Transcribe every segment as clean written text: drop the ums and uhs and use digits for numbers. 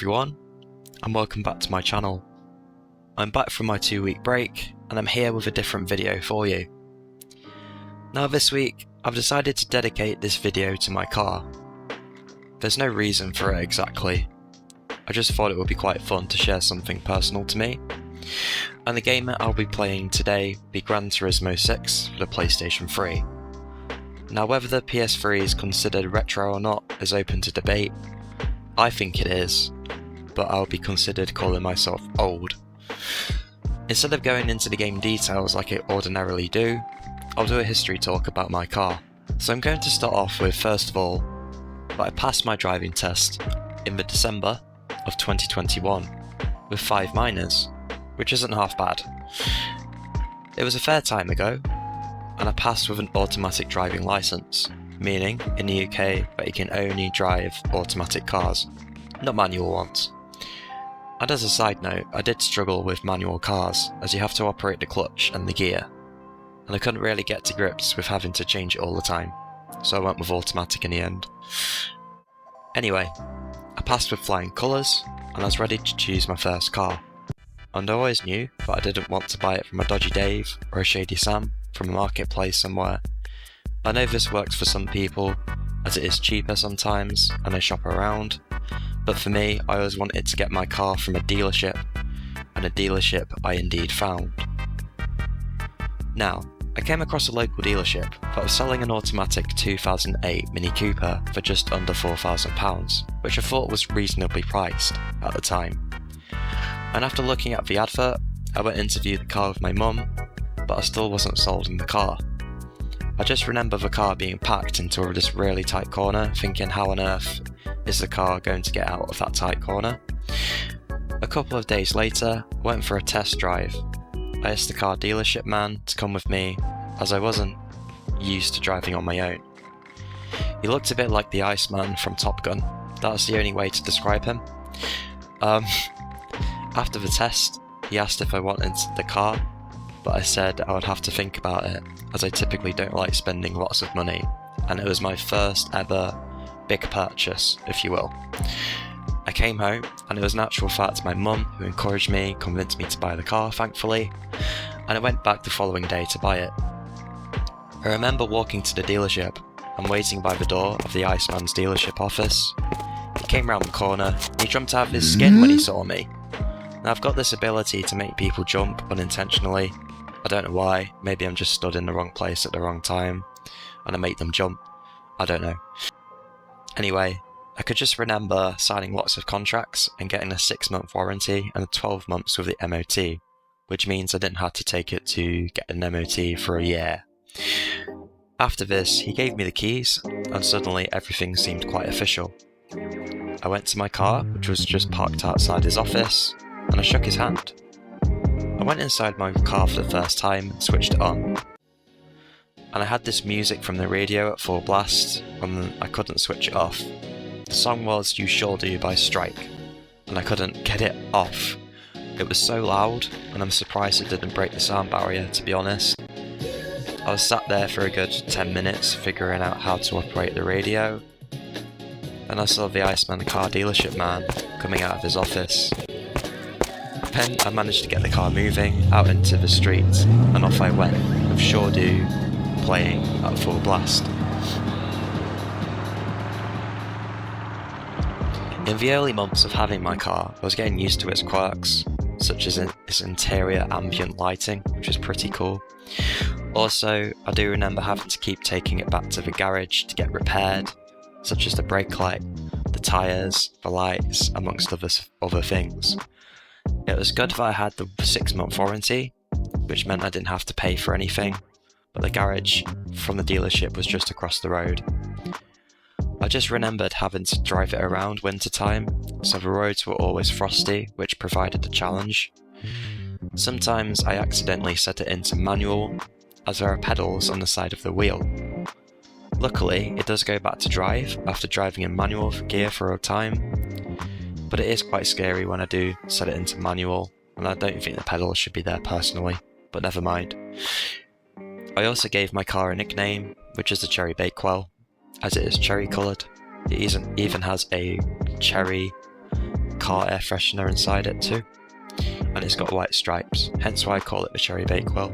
everyone, and welcome back to my channel. I'm back from my 2-week break, and I'm here with a different video for you. Now this week, I've decided to dedicate this video to my car. There's no reason for it exactly. I just thought it would be quite fun to share something personal to me. And the game I'll be playing today will be Gran Turismo 6 for the PlayStation 3. Now whether the PS3 is considered retro or not is open to debate. I think it is, but I'll be considered calling myself old. Instead of going into the game details like I ordinarily do, I'll do a history talk about my car. So I'm going to start off with, first of all, that I passed my driving test in the December of 2021 with 5 minors, which isn't half bad. It was a fair time ago, and I passed with an automatic driving licence, meaning in the UK that you can only drive automatic cars, not manual ones. And as a side note, I did struggle with manual cars, as you have to operate the clutch and the gear, and I couldn't really get to grips with having to change it all the time, so I went with automatic in the end. Anyway, I passed with flying colours, and I was ready to choose my first car. And I always knew that I didn't want to buy it from a dodgy Dave or a shady Sam from a marketplace somewhere. I know this works for some people, as it is cheaper sometimes and I shop around, but for me I always wanted to get my car from a dealership, and a dealership I indeed found. Now, I came across a local dealership that was selling an automatic 2008 Mini Cooper for just under £4,000, which I thought was reasonably priced at the time. And after looking at the advert, I went in to view the car with my mum, but I still wasn't sold on the car. I just remember the car being packed into this really tight corner, thinking how on earth is the car going to get out of that tight corner? A couple of days later, I went for a test drive. I asked the car dealership man to come with me, as I wasn't used to driving on my own. He looked a bit like the Iceman from Top Gun. That's the only way to describe him. After the test, he asked if I wanted the car, but I said I would have to think about it, as I typically don't like spending lots of money, and it was my first ever big purchase, if you will. I came home, and it was in actual fact my mum who encouraged me, convinced me to buy the car, thankfully, and I went back the following day to buy it. I remember walking to the dealership and waiting by the door of the Iceman's dealership office. He came round the corner, and he jumped out of his skin when he saw me. Now I've got this ability to make people jump unintentionally. I don't know why, maybe I'm just stood in the wrong place at the wrong time, and I make them jump. I don't know. Anyway, I could just remember signing lots of contracts and getting a 6-month warranty and 12 months with the MOT, which means I didn't have to take it to get an MOT for a year. After this, he gave me the keys, and suddenly everything seemed quite official. I went to my car, which was just parked outside his office, and I shook his hand. I went inside my car for the first time and switched it on. And I had this music from the radio at full blast, and I couldn't switch it off. The song was You Sure Do by Strike, and I couldn't get it off. It was so loud, and I'm surprised it didn't break the sound barrier, to be honest. I was sat there for a good 10 minutes figuring out how to operate the radio. Then I saw the Iceman car dealership man coming out of his office. Then I managed to get the car moving out into the street, and off I went, with Sure Do playing at full blast. In the early months of having my car, I was getting used to its quirks, such as its interior ambient lighting, which is pretty cool. Also, I do remember having to keep taking it back to the garage to get repaired, such as the brake light, the tyres, the lights, amongst other things. It was good that I had the 6-month warranty, which meant I didn't have to pay for anything, but the garage from the dealership was just across the road. I just remembered having to drive it around winter time, so the roads were always frosty, which provided a challenge. Sometimes I accidentally set it into manual, as there are pedals on the side of the wheel. Luckily, it does go back to drive after driving in manual gear for a time, but it is quite scary when I do set it into manual, and I don't think the pedals should be there personally, but never mind. I also gave my car a nickname, which is the Cherry Bakewell, as it is cherry coloured. It even has a cherry car air freshener inside it too, and it's got white stripes, hence why I call it the Cherry Bakewell.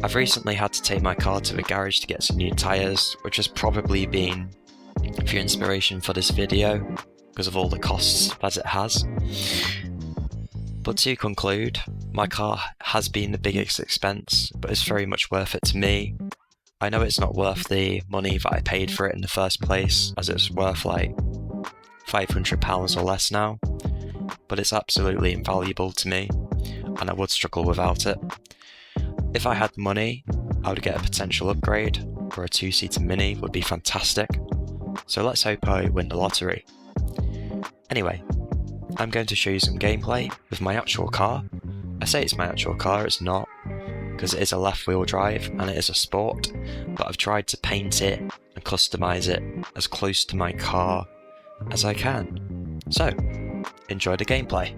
I've recently had to take my car to the garage to get some new tyres, which has probably been the inspiration for this video because of all the costs that it has. But to conclude, my car has been the biggest expense, but it's very much worth it to me. I know it's not worth the money that I paid for it in the first place, as it's worth like £500 or less now, but it's absolutely invaluable to me, and I would struggle without it. If I had the money, I would get a potential upgrade, or a 2-seater Mini would be fantastic, so let's hope I win the lottery. Anyway, I'm going to show you some gameplay with my actual car. I say it's my actual car, it's not, because it is a left-wheel drive and it is a sport, but I've tried to paint it and customise it as close to my car as I can. So, enjoy the gameplay.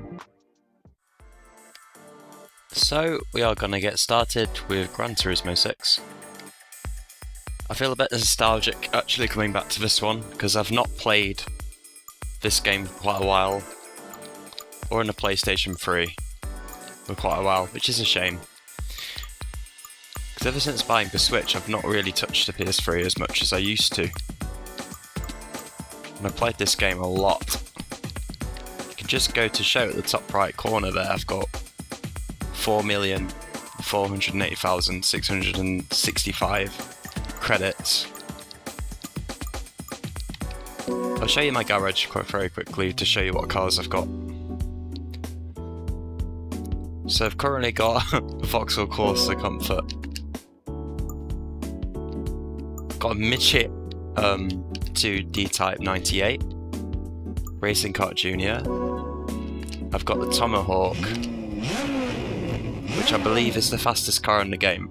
So, we are going to get started with Gran Turismo 6. I feel a bit nostalgic actually coming back to this one, because I've not played this game for quite a while, or in the PlayStation 3 for quite a while, which is a shame. Because ever since buying the Switch, I've not really touched the PS3 as much as I used to. And I played this game a lot. You can just go to show at the top right corner there, I've got 4,480,665 credits. I'll show you my garage very quickly to show you what cars I've got. So I've currently got a Vauxhall Corsa Comfort. Got a midget 2 D-Type 98 Racing Kart Junior. I've got the Tomahawk, which I believe is the fastest car in the game.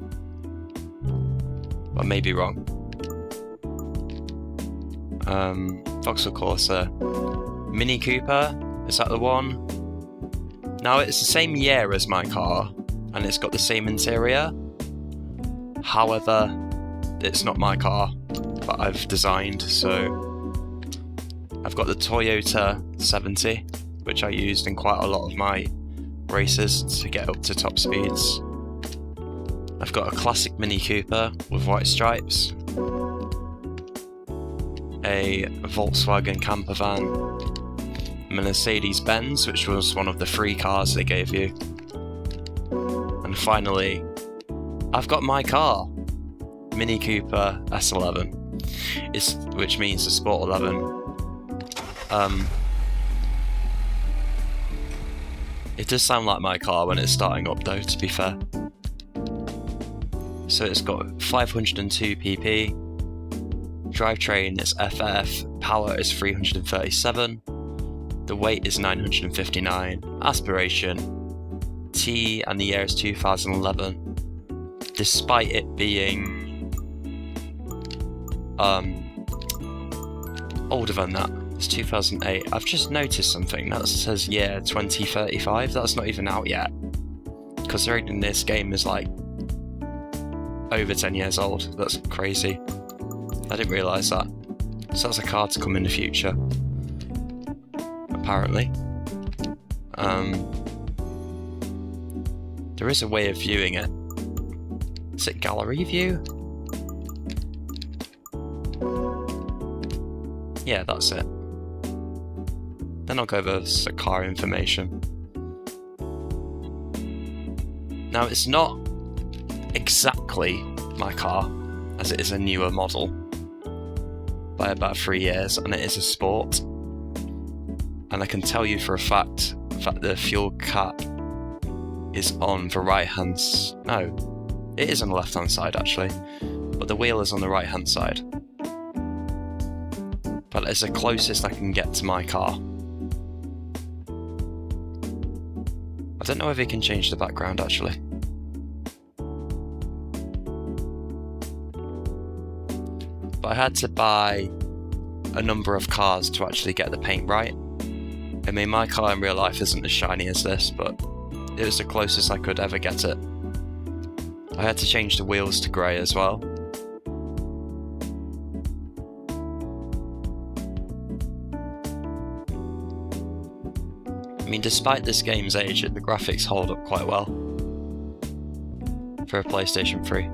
I may be wrong. Vauxhall Corsa Mini Cooper, is that the one? Now it's the same year as my car, and it's got the same interior. However, it's not my car that I've designed, so I've got the Toyota 70, which I used in quite a lot of my races to get up to top speeds. I've got a classic Mini Cooper with white stripes, a Volkswagen camper van, Mercedes-Benz, which was one of the free cars they gave you, and finally, I've got my car, Mini Cooper S11, which means the Sport 11. It does sound like my car when it's starting up though, to be fair. So it's got 502 pp, drivetrain is FF, power is 337, the weight is 959, aspiration T, and the year is 2011. Despite it being older than that, it's 2008. I've just noticed something that says year 2035. That's not even out yet, considering this game is like over 10 years old. That's crazy. I didn't realise that. So that's a car to come in the future, apparently. There is a way of viewing it. Is it gallery view? Yeah, that's it. Then I'll go over the car information. Now, it's not exactly my car, as it is a newer model by about 3 years, and it is a sport. And I can tell you for a fact that the fuel cap is on the right hand no, it is on the left hand side actually, but the wheel is on the right hand side. But it's the closest I can get to my car. I don't know if it can change the background actually. But I had to buy a number of cars to actually get the paint right. I mean, my car in real life isn't as shiny as this, but it was the closest I could ever get it. I had to change the wheels to grey as well. I mean, despite this game's age, the graphics hold up quite well for a PlayStation 3.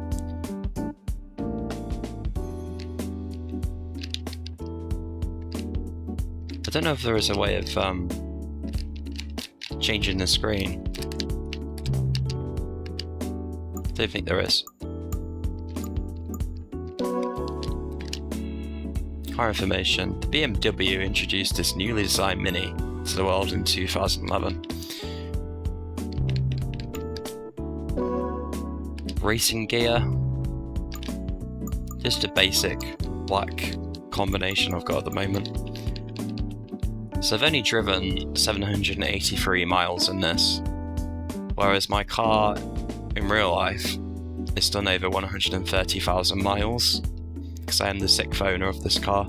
I don't know if there is a way of changing the screen. I don't think there is. Car information. The BMW introduced this newly designed Mini to the world in 2011. Racing gear. Just a basic black combination I've got at the moment. So I've only driven 783 miles in this, whereas my car in real life is done over 130,000 miles, because I am the sixth owner of this car.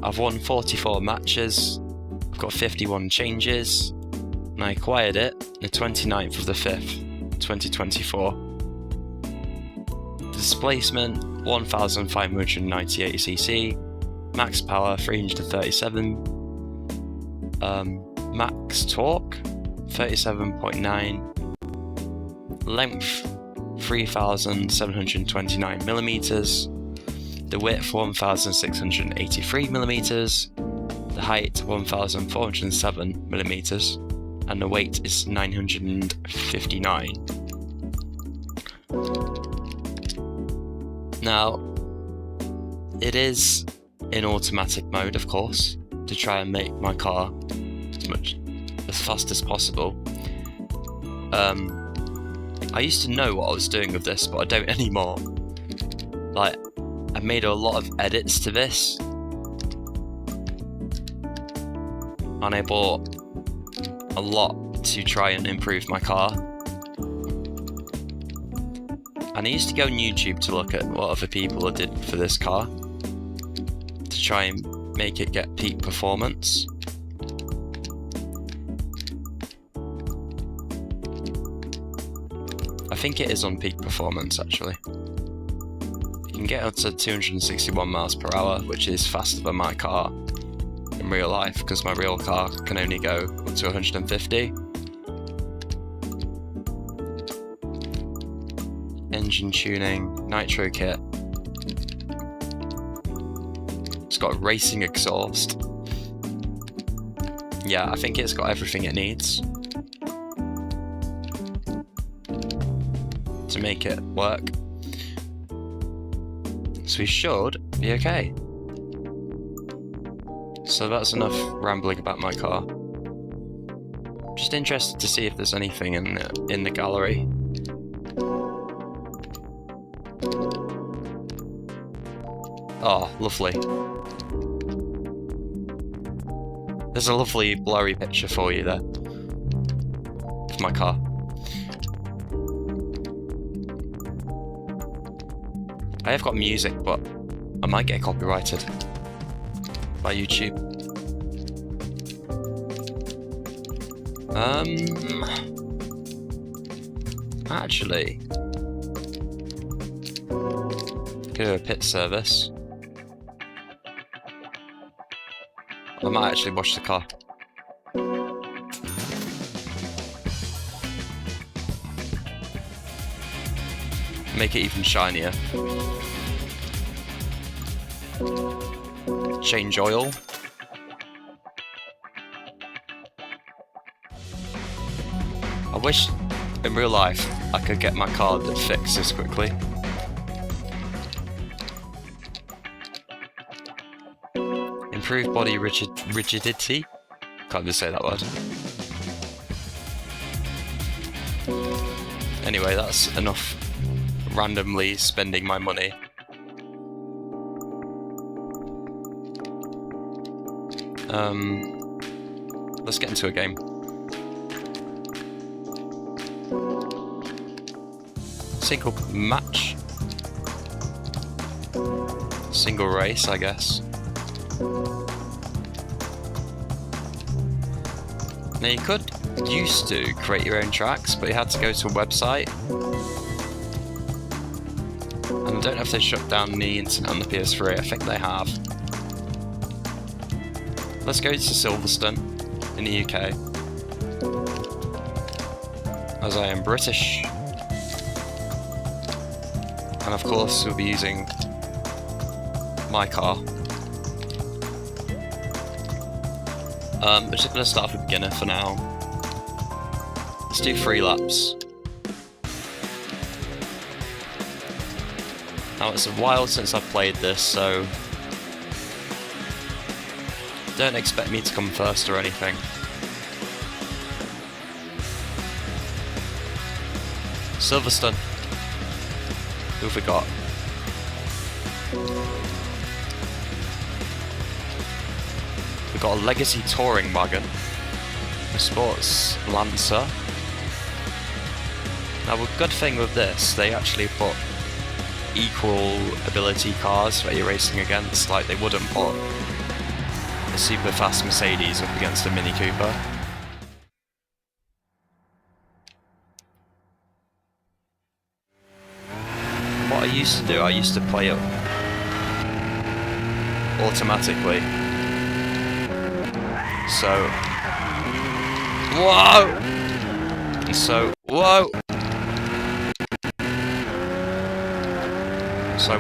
I've won 44 matches, I've got 51 changes, and I acquired it the 29th of the 5th, 2024. Displacement 1598cc, max power 337, max torque 37.9, length 3,729 millimeters, the width 1,683 millimeters, the height 1,407 millimeters, and the weight is 959. Now, it is in automatic mode, of course, to try and make my car as fast as possible. I used to know what I was doing with this, but I don't anymore. Like, I made a lot of edits to this, and I bought a lot to try and improve my car. And I used to go on YouTube to look at what other people did for this car, to try and make it get peak performance. I think it is on peak performance actually. You can get up to 261 miles per hour, which is faster than my car in real life, because my real car can only go up to 150. Engine tuning, nitro kit. It's got racing exhaust. Yeah, I think it's got everything it needs to make it work. So we should be okay. So that's enough rambling about my car. Just interested to see if there's anything in the gallery. Oh, lovely. There's a lovely blurry picture for you there of my car. I have got music, but I might get copyrighted by YouTube. Actually, go to a pit service. I might actually wash the car. Make it even shinier. Change oil. I wish in real life I could get my car fixed this quickly. Improved body rigidity. Can't even say that word. Anyway, that's enough randomly spending my money. Let's get into a game. Single match. Single race, I guess. Now you used to create your own tracks, but you had to go to a website. And I don't know if they shut down the internet on the PS3, I think they have. Let's go to Silverstone in the UK, as I am British. And of course we'll be using my car. We're just going to start with beginner for now. Let's do 3 laps. Now it's a while since I've played this, so don't expect me to come first or anything. Silverstone. Who have we got? We've got a Legacy Touring Wagon, a Sports Lancer. Now, a good thing with this, they actually put equal ability cars that you're racing against, like they wouldn't put a super fast Mercedes up against a Mini Cooper. What I used to do, I used to play it automatically. So, whoa! So, whoa! So I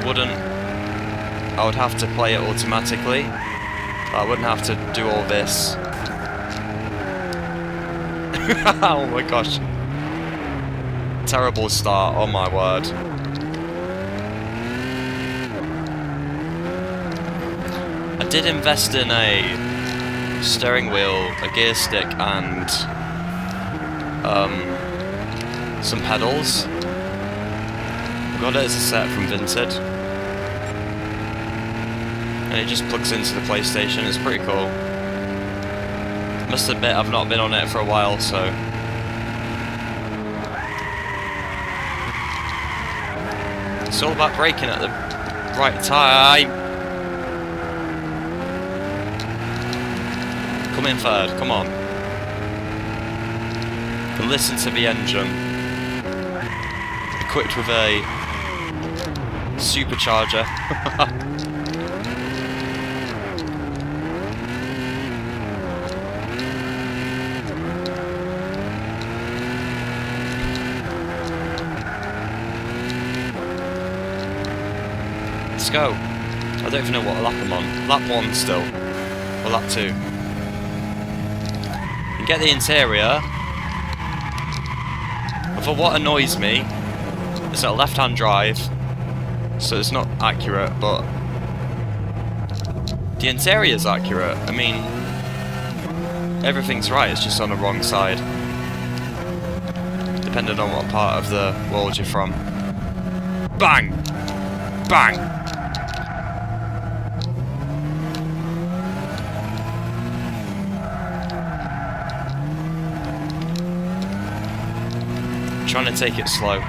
would have to play it automatically. I wouldn't have to do all this. Oh my gosh. Terrible start, oh my word. I did invest in a steering wheel, a gear stick, and some pedals. Got it as a set from Vinted. And it just plugs into the PlayStation, it's pretty cool. Must admit I've not been on it for a while, so... It's all about braking at the right time. Come in third, come on. You can listen to the engine. Equipped with a supercharger. Let's go. I don't even know what lap I'm on. Lap 1 still. Or lap 2. You get the interior. But what annoys me is a left-hand drive, so it's not accurate, but the interior's accurate. I mean, everything's right, it's just on the wrong side, depending on what part of the world you're from. Bang! Bang! I'm trying to take it slow.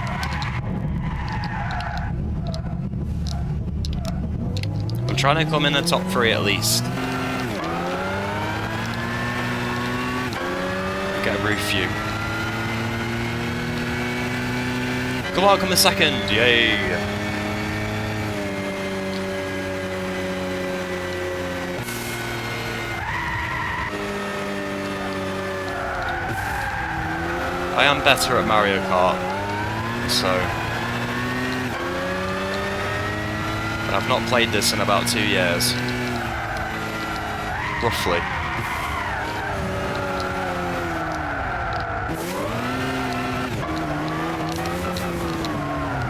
I'm trying to come in the top 3 at least. Get a roof view. Come on, come in second! Yay! I am better at Mario Kart, so... But I've not played this in about 2 years. Roughly.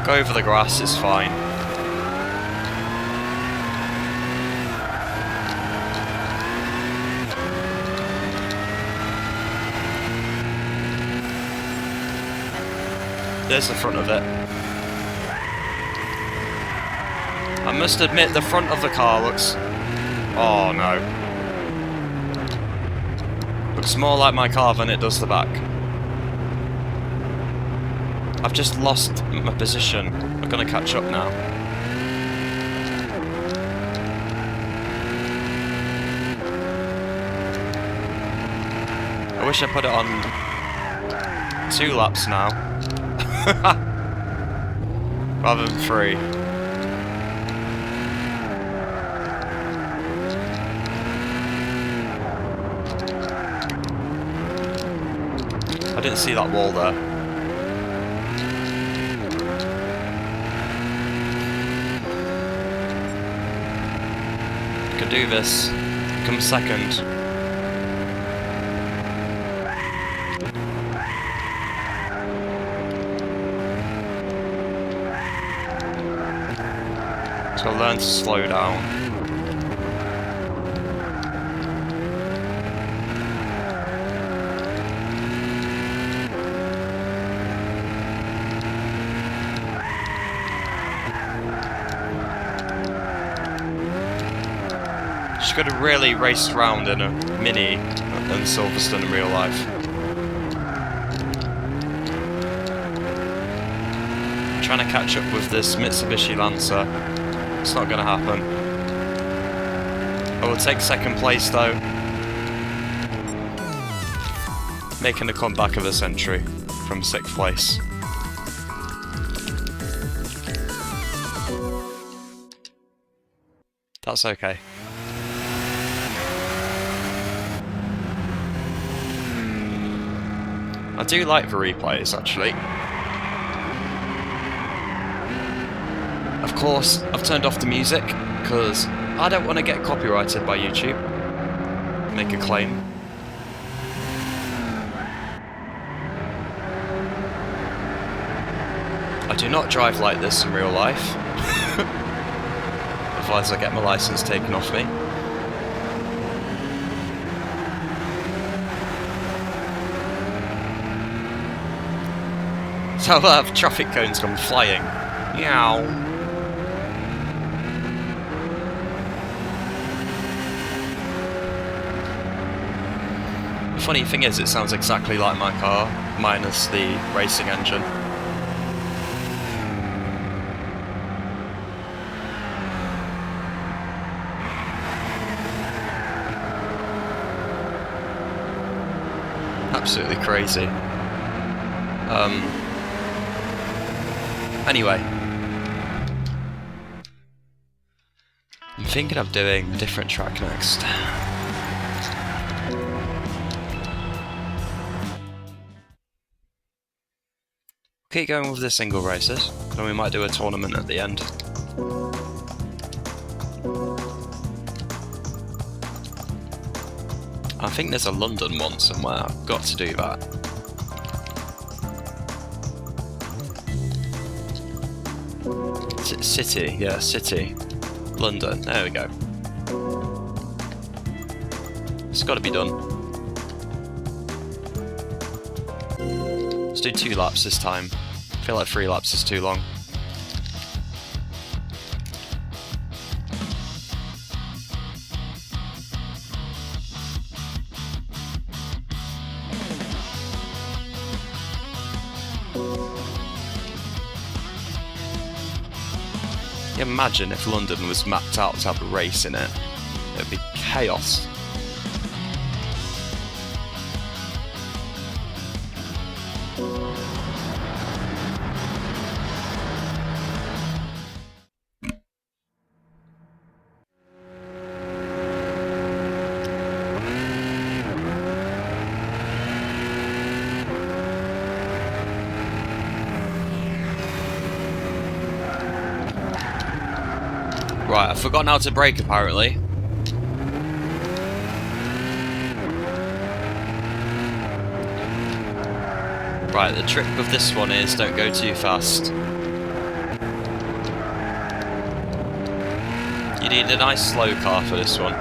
Go over the grass, it's fine. There's the front of it. I must admit, the front of the car looks... Oh no. Looks more like my car than it does the back. I've just lost my position. I'm gonna catch up now. I wish I put it on 2 laps now. Rather than 3. didn't see that wall there. Can do this. Come second. So learn to slow down. Just got to really race around in a Mini and Silverstone in real life. Trying to catch up with this Mitsubishi Lancer. It's not going to happen. I will take second place though. Making a comeback of the century from 6th place. That's okay. I do like the replays, actually. Of course, I've turned off the music, because I don't want to get copyrighted by YouTube. Make a claim. I do not drive like this in real life. Otherwise I get my license taken off me. So I'll have traffic cones come flying. Meow. The funny thing is, it sounds exactly like my car, minus the racing engine. Absolutely crazy. Anyway, I'm thinking of doing a different track next. Keep going with the single races, then we might do a tournament at the end. I think there's a London one somewhere, I've got to do that. City, yeah, City. London, there we go. It's got to be done. Let's do 2 laps this time. I feel like 3 laps is too long. Imagine if London was mapped out to have a race in it. It would be chaos. Right, I've forgotten how to brake apparently. Right, the trick with this one is don't go too fast. You need a nice slow car for this one.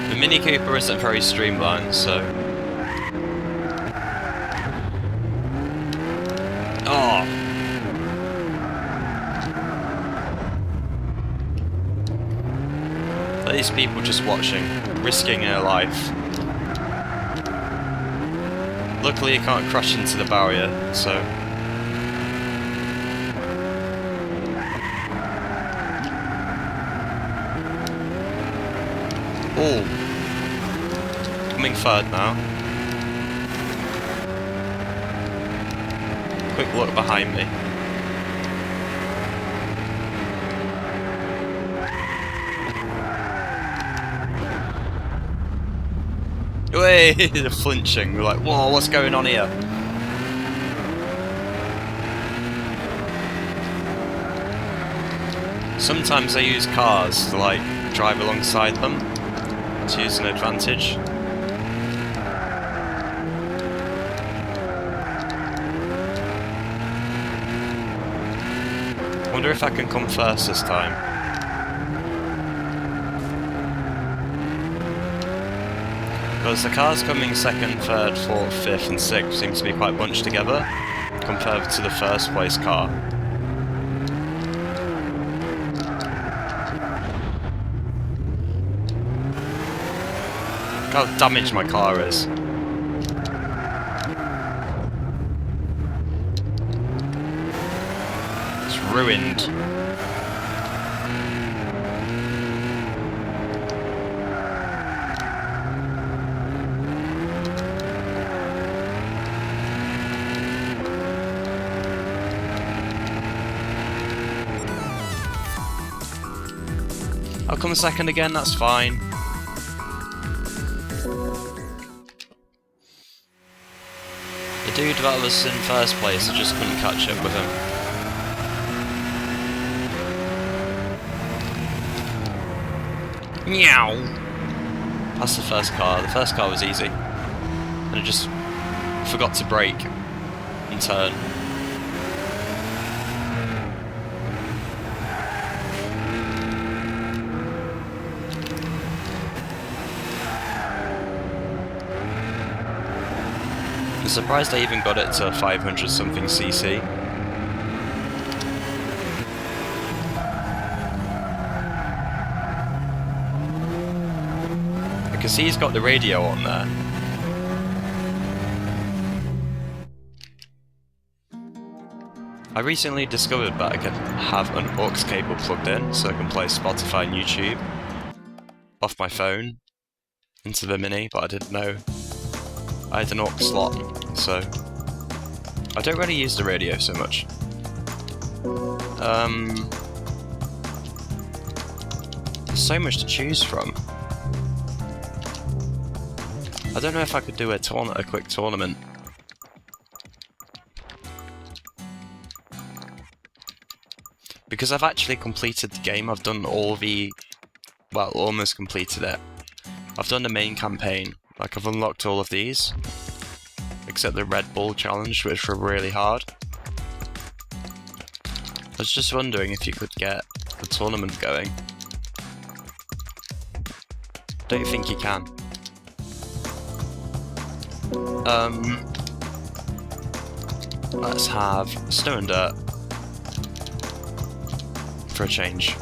The Mini Cooper isn't very streamlined, so... Oh! Are these people just watching, risking their life? Luckily you can't crash into the barrier, so... Oh! Coming third now. Quick look behind me. Way, they're flinching. We're like, whoa, what's going on here? Sometimes I use cars to like drive alongside them to use an advantage. Wonder if I can come first this time. Because the cars coming second, third, fourth, fifth and sixth seems to be quite bunched together compared to the first place car. Look how damaged my car is. It's ruined. I'll come second again, that's fine. The dude that was in first place, I just couldn't catch up with him. Meow! That's the first car. The first car was easy. And I just forgot to brake and turn. I'm surprised I even got it to 500 something cc. I can see he's got the radio on there. I recently discovered that I can have an aux cable plugged in so I can play Spotify and YouTube off my phone into the Mini, but I didn't know I had an aux slot, so I don't really use the radio so much. There's so much to choose from. I don't know if I could do a quick tournament. Because I've actually completed the game, I've done all the... well, almost completed it. I've done the main campaign. Like, I've unlocked all of these, except the Red Bull challenge, which were really hard. I was just wondering if you could get the tournament going. Don't think you can. Let's have Snow and Dirt for a change.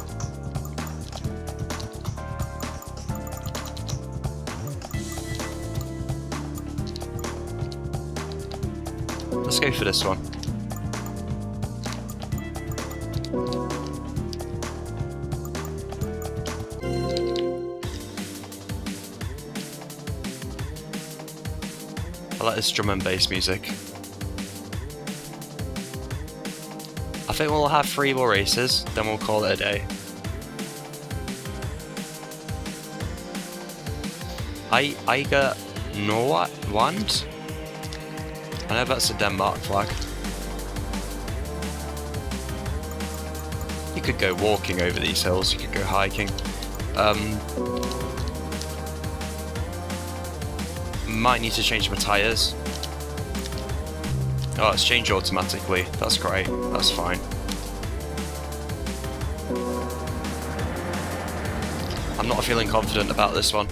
Let's go for this one. I like this drum and bass music. I think we'll have 3 more races, then we'll call it a day. Eiger Norwand? I know that's a Denmark flag. You could go walking over these hills, you could go hiking. Might need to change my tyres. Oh, it's changed automatically. That's great. That's fine. I'm not feeling confident about this one.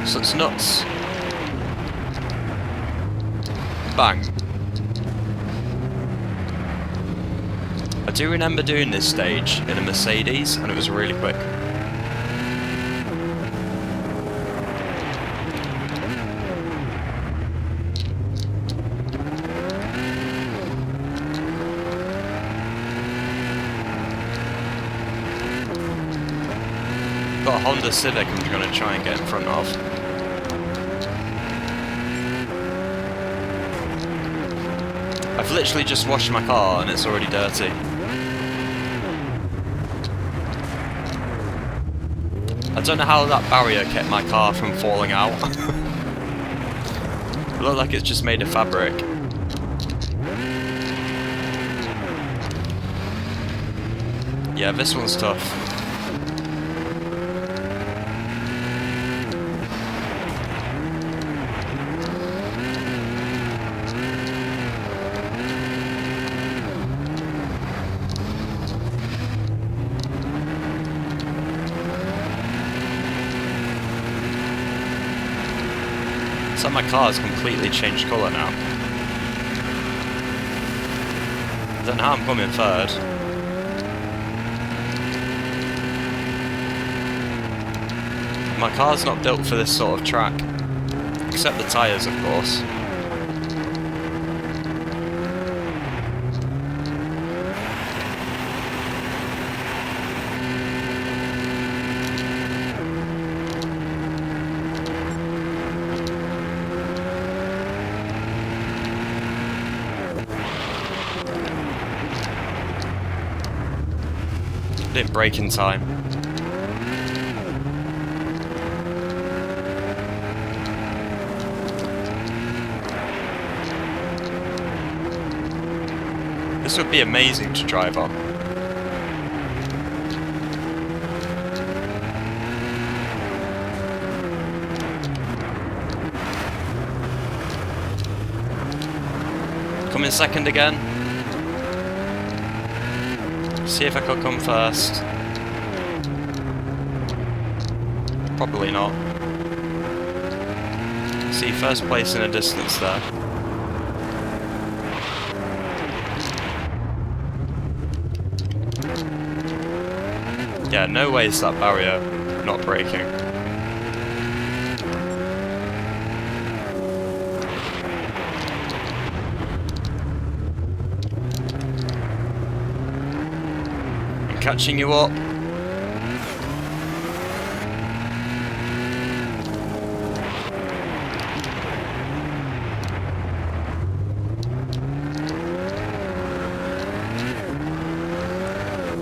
So it's nuts. Bang. I do remember doing this stage in a Mercedes, and it was really quick. Got a Honda Civic I'm going to try and get in front of. I've literally just washed my car and it's already dirty. I don't know how that barrier kept my car from falling out. It looked like it's just made of fabric. Yeah, this one's tough. So my car's completely changed colour now. I don't know how I'm coming third. My car's not built for this sort of track. Except the tyres, of course. Didn't brake in time. This would be amazing to drive on. Come in second again. See if I could come first. Probably not. See, first place in a distance there. Yeah, no way is that barrier not breaking. I'm catching you up.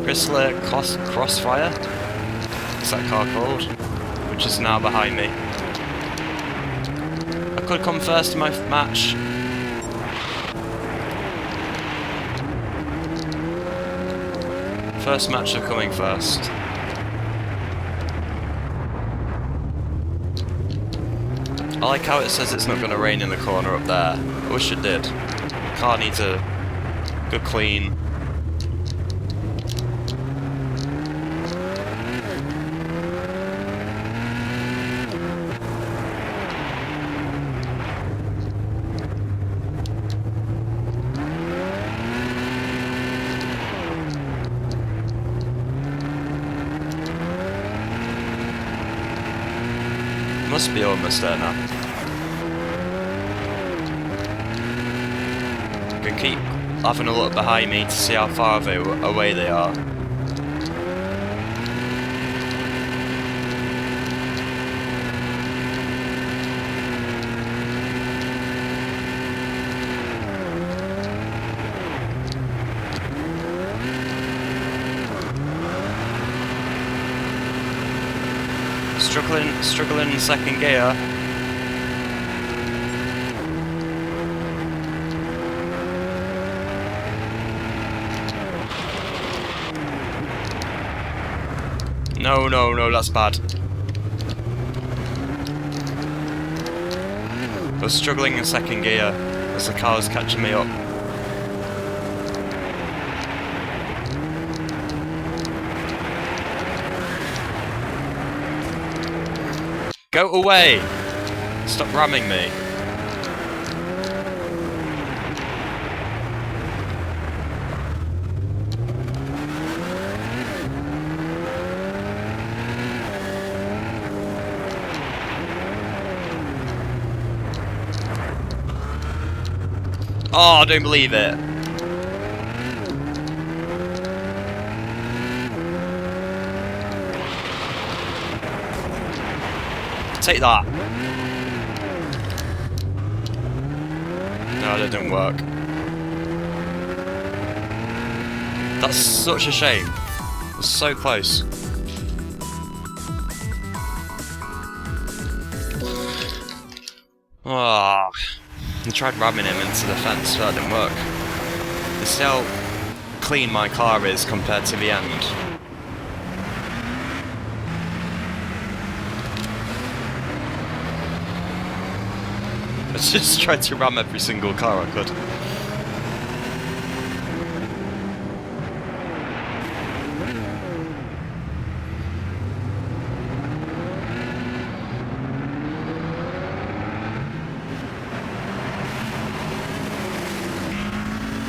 Chrysler Crossfire? What's that car called? Which is now behind me. I could come first in my match. First match of coming first. I like how it says it's not going to rain in the corner up there. I wish it did. The car needs a good clean. Must be almost there now. I can keep having a look behind me to see how far away they are. Struggling in second gear. No, that's bad. I was struggling in second gear as the car was catching me up. Go away! Stop ramming me. Oh, I don't believe it. Take that. No, that didn't work. That's such a shame. It was so close. Oh, I tried ramming him into the fence, but that didn't work. You see how clean my car is compared to the end? I just tried to ram every single car I could.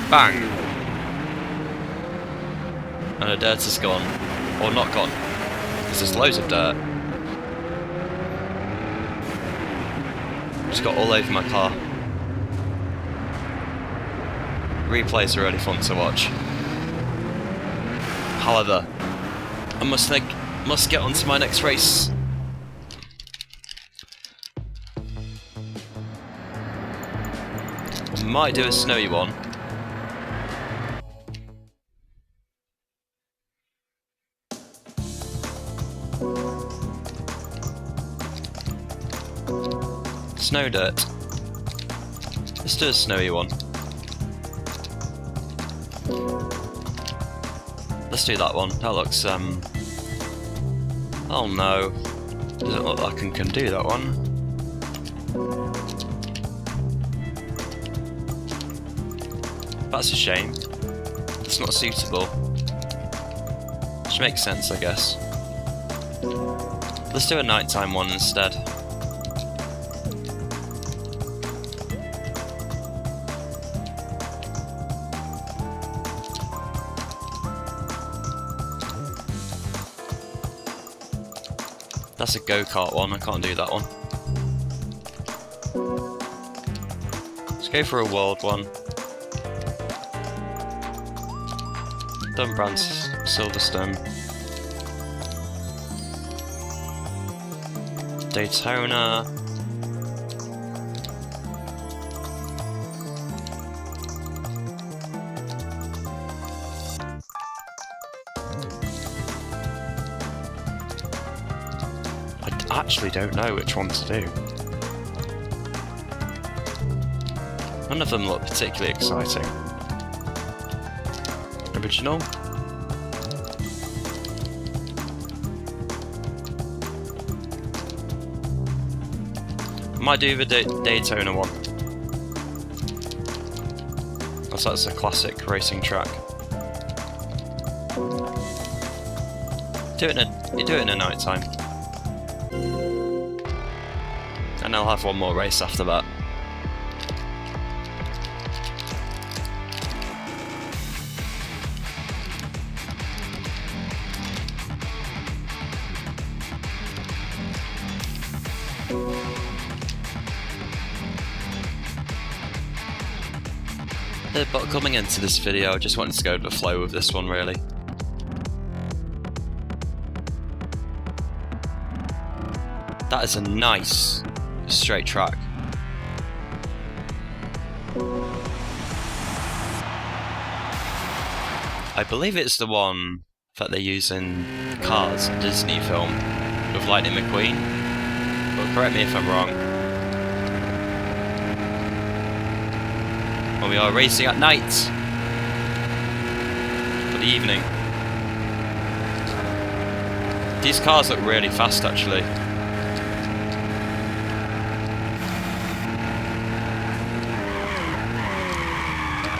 Bang! And the dirt is gone. Or not gone. Because there's loads of dirt. Just got all over my car. Replays are really fun to watch. However, I must get on to my next race. I might do a snowy one. Snow dirt. Let's do a snowy one. Let's do that one. That looks oh no. Doesn't look like I can do that one. That's a shame. It's not suitable. Which makes sense, I guess. Let's do a nighttime one instead. That's a go-kart one, I can't do that one. Let's go for a world one. Dunbrand Silverstone. Daytona. I actually don't know which one to do. None of them look particularly exciting. Original? Might do the Daytona one. That's a classic racing track. You do it in a night time. And I'll have one more race after that. But coming into this video, I just wanted to go with the flow of this one, really. That is a nice straight track. I believe it's the one that they use in Cars, Disney film, with Lightning McQueen. But correct me if I'm wrong. Well, we are racing at night for the evening. These cars look really fast, actually.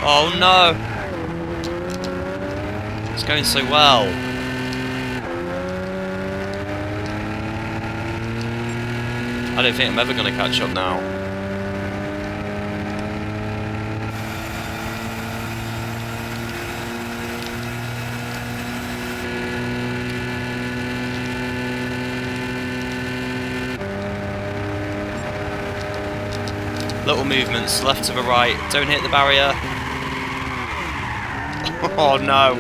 Oh no! It's going so well. I don't think I'm ever going to catch up now. Little movements, left to the right, don't hit the barrier. Oh no!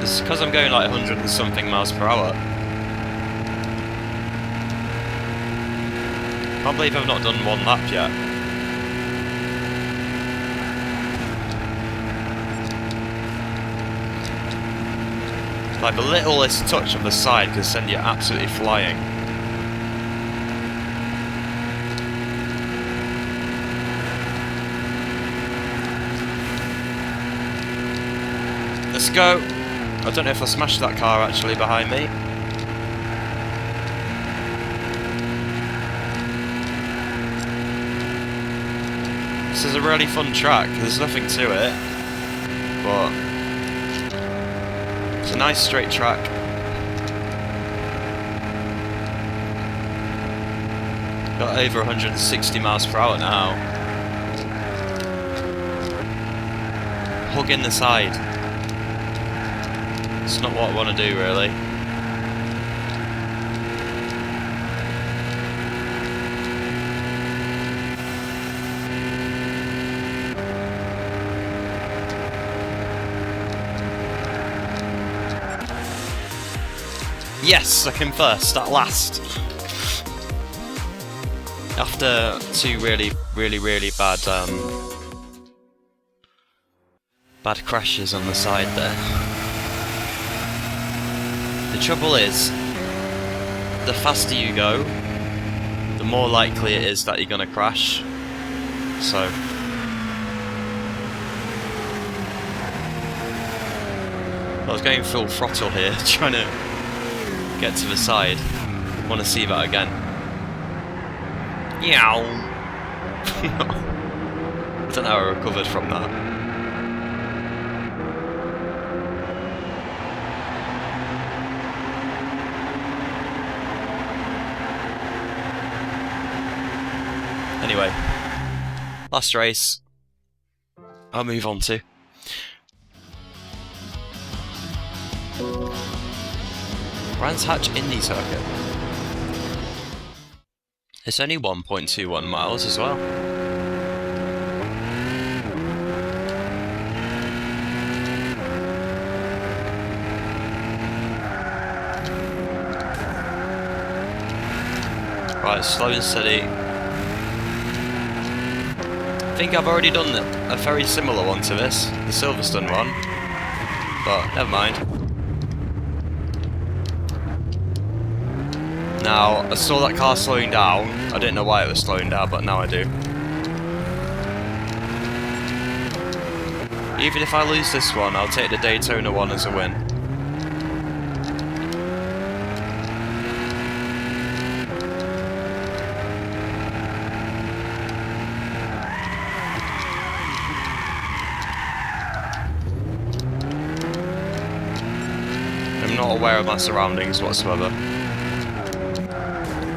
It's because I'm going like 100 and something miles per hour. Can't believe I've not done one lap yet. Like the littlest touch of the side can send you absolutely flying. Let's go! I don't know if I smashed that car actually behind me. This is a really fun track. There's nothing to it, but it's a nice straight track. Got over 160 miles per hour now. Hugging the side. It's not what I want to do, really. Yes, I came first at last. After two really bad bad crashes on the side there. The trouble is, the faster you go, the more likely it is that you're gonna crash. So I was going full throttle here, trying to get to the side. Want to see that again. Yow! I don't know how I recovered from that. Anyway, last race I'll move on to. Brands Hatch Indy Circuit. It's only 1.21 miles as well. Right, slow and steady. I think I've already done a very similar one to this, the Silverstone one, but never mind. Now, I saw that car slowing down. I didn't know why it was slowing down, but now I do. Even if I lose this one, I'll take the Daytona one as a win. I'm not aware of my surroundings whatsoever.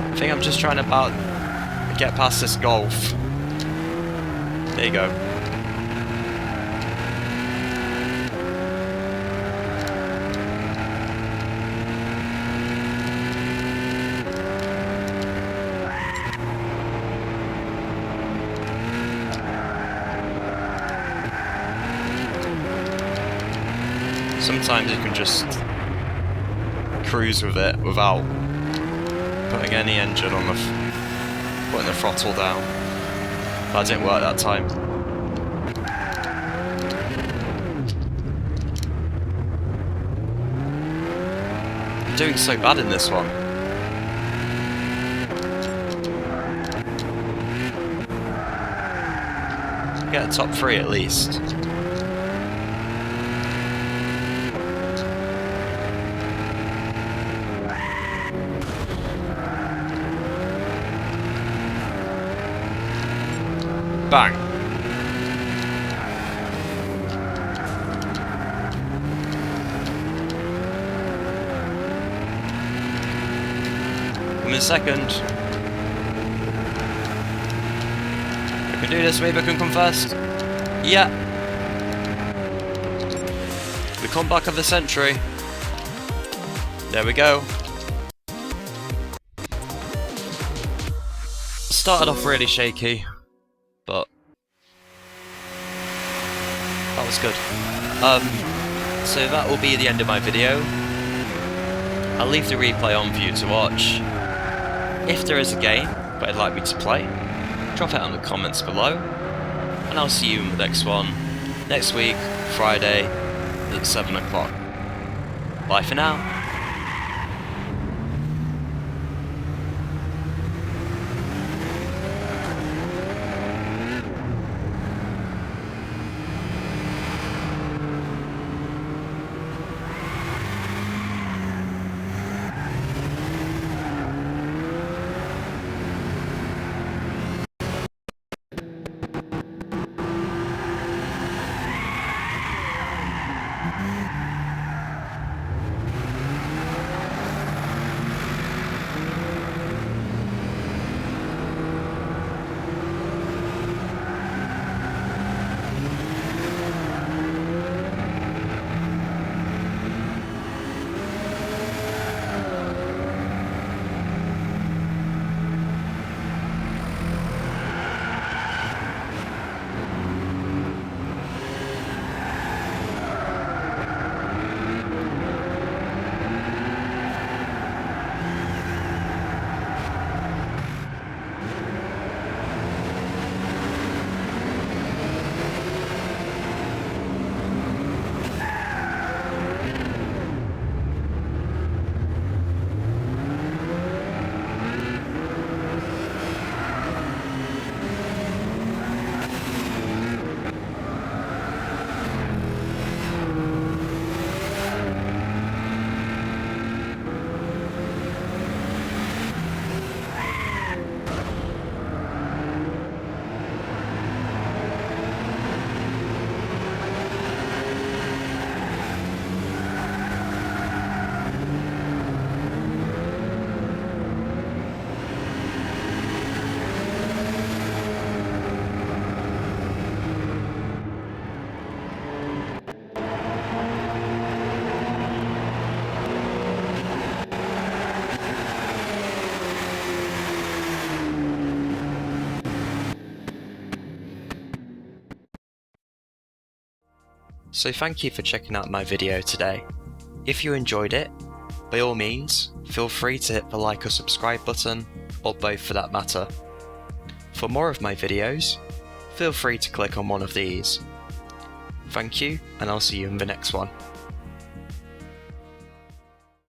I think I'm just trying to get past this Golf. There you go. Sometimes you can just cruise with it without putting any engine on putting the throttle down. That didn't work that time. I'm doing so bad in this one. Get a top 3 at least. Bang. I'm in second. I can do this, maybe I can come first. Yeah. The comeback of the century. There we go. Started off really shaky, but that was good. So that will be the end of my video. I'll leave the replay on for you to watch. If there is a game that you'd like me to play, drop it in the comments below, and I'll see you in the next one next week, Friday at 7 o'clock. Bye for now. So thank you for checking out my video today. If you enjoyed it, by all means, feel free to hit the like or subscribe button, or both for that matter. For more of my videos, feel free to click on one of these. Thank you, and I'll see you in the next one.